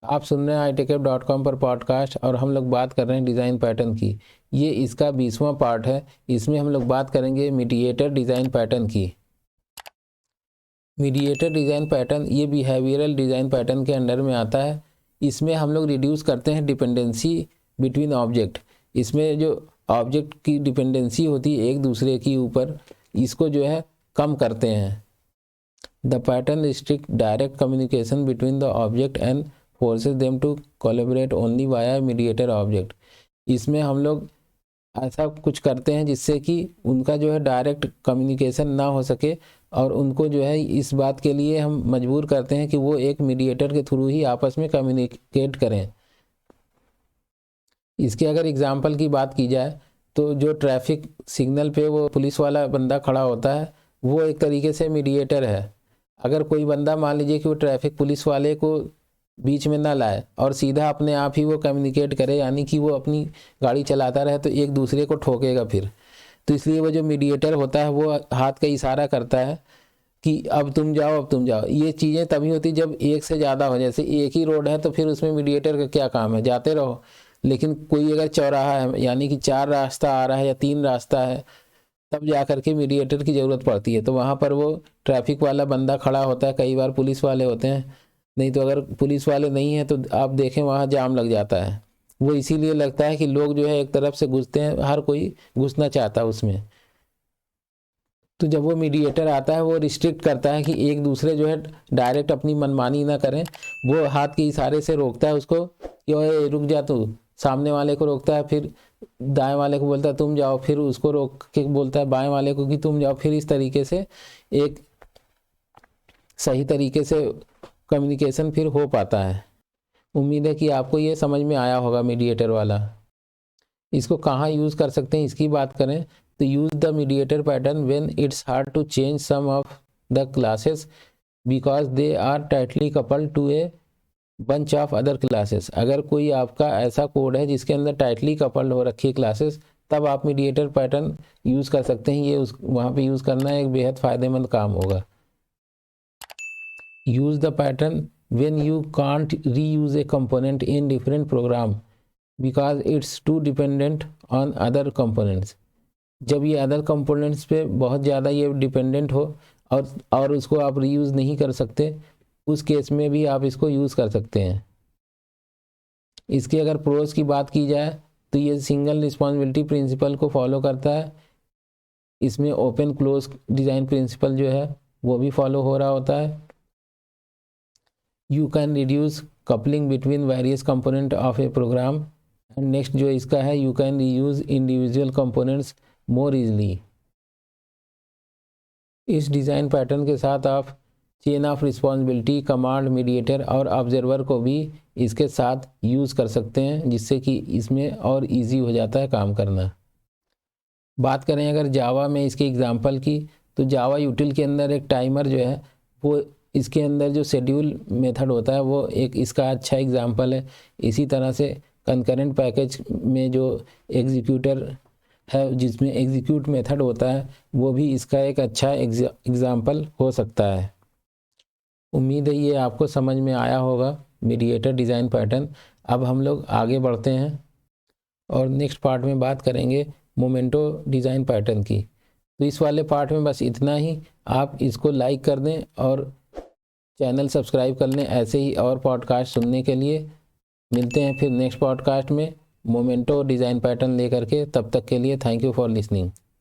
आप सुन रहे हैं itech.com पर पॉडकास्ट और हम लोग बात कर रहे हैं डिज़ाइन पैटर्न की। ये इसका 20वां पार्ट है। इसमें हम लोग बात करेंगे मीडिएटर डिज़ाइन पैटर्न की। मीडिएटर डिज़ाइन पैटर्न ये बिहेवियरल डिज़ाइन पैटर्न के अंडर में आता है। इसमें हम लोग रिड्यूस करते हैं डिपेंडेंसी बिटवीन ऑब्जेक्ट। इसमें जो ऑब्जेक्ट की डिपेंडेंसी होती है एक दूसरे के ऊपर, इसको जो है कम करते हैं। The pattern restrict direct communication between the object and forces them to collaborate only via mediator object. इसमें हम लोग ऐसा कुछ करते हैं जिससे कि उनका जो है डायरेक्ट कम्युनिकेशन ना हो सके, और उनको जो है इस बात के लिए हम मजबूर करते हैं कि वो एक मीडिएटर के थ्रू ही आपस में कम्युनिकेट करें। इसके अगर एग्जांपल की बात की जाए तो जो ट्रैफिक सिग्नल पे वो पुलिस वाला बंदा खड़ा होता है, वो एक तरीके से मीडिएटर है। अगर कोई बंदा मान लीजिए कि वो ट्रैफिक पुलिस वाले को बीच में ना लाए और सीधा अपने आप ही वो कम्युनिकेट करे, यानी कि वो अपनी गाड़ी चलाता रहे, तो एक दूसरे को ठोकेगा फिर। तो इसलिए वो जो मीडिएटर होता है वो हाथ का इशारा करता है कि अब तुम जाओ, अब तुम जाओ। ये चीज़ें तभी होती जब एक से ज़्यादा हो। जैसे एक ही रोड है तो फिर उसमें मीडिएटर का क्या काम है, जाते रहो। लेकिन कोई अगर चौराहा है, यानी कि 4 रास्ता आ रहा है या 3 रास्ता है, तब जा कर के मीडिएटर की ज़रूरत पड़ती है। तो वहाँ पर वो ट्रैफिक वाला बंदा खड़ा होता है, कई बार पुलिस वाले होते हैं। नहीं तो अगर पुलिस वाले नहीं हैं तो आप देखें वहाँ जाम लग जाता है। वो इसीलिए लगता है कि लोग जो है एक तरफ से घुसते हैं, हर कोई घुसना चाहता है उसमें। तो जब वो मीडिएटर आता है वो रिस्ट्रिक्ट करता है कि एक दूसरे जो है डायरेक्ट अपनी मनमानी ना करें। वो हाथ के इशारे से रोकता है उसको कि ओए रुक जा तू, सामने वाले को रोकता है, फिर दाएं वाले को बोलता है तुम जाओ, फिर उसको रोक के बोलता है बाएं वाले को कि तुम जाओ। फिर इस तरीके से एक सही तरीके से कम्युनिकेशन फिर हो पाता है। उम्मीद है कि आपको ये समझ में आया होगा मीडिएटर वाला। इसको कहाँ यूज़ कर सकते हैं इसकी बात करें तो use the mediator pattern when it's hard to change some of the classes because they are tightly coupled to a bunch of other classes. अगर कोई आपका ऐसा कोड है जिसके अंदर टाइटली कपल्ड हो रखी है क्लासेस, तब आप मीडिएटर पैटर्न यूज़ कर सकते हैं। ये वहाँ पे यूज़ करना एक बेहद फ़ायदेमंद काम होगा। Use the pattern when you can't reuse a component in different program because it's too dependent on other components। जब ये अदर कंपोनेंट्स पे बहुत ज़्यादा ये डिपेंडेंट हो और उसको आप रीयूज़ नहीं कर सकते, उस केस में भी आप इसको यूज़ कर सकते हैं। इसके अगर प्रोज की बात की जाए तो ये सिंगल रिस्पॉन्सिबिलिटी प्रिंसिपल को फॉलो करता है। इसमें ओपन क्लोज डिज़ाइन प्रिंसिपल जो है वो भी फॉलो हो रहा होता है। You can reduce coupling between various component of a program। and next जो इसका है you can reuse individual components more easily। इस डिज़ाइन पैटर्न के साथ आप chain of responsibility, command, mediator और ऑब्जर्वर को भी इसके साथ यूज़ कर सकते हैं, जिससे कि इसमें और इजी हो जाता है काम करना। बात करें अगर जावा में इसके एग्जांपल की, तो जावा यूटिल के अंदर एक टाइमर जो है वो इसके अंदर जो शेड्यूल मेथड होता है वो एक इसका अच्छा एग्जांपल है। इसी तरह से कंकरेंट पैकेज में जो एग्जीक्यूटर है जिसमें एग्जीक्यूट मेथड होता है वो भी इसका एक अच्छा एग्जांपल हो सकता है। उम्मीद है ये आपको समझ में आया होगा मीडिएटर डिज़ाइन पैटर्न। अब हम लोग आगे बढ़ते हैं और नेक्स्ट पार्ट में बात करेंगे मोमेंटो डिज़ाइन पैटर्न की। तो इस वाले पार्ट में बस इतना ही। आप इसको लाइक कर दें और चैनल सब्सक्राइब कर लें ऐसे ही और पॉडकास्ट सुनने के लिए। मिलते हैं फिर नेक्स्ट पॉडकास्ट में मोमेंटो डिज़ाइन पैटर्न लेकर के। तब तक के लिए थैंक यू फॉर लिसनिंग।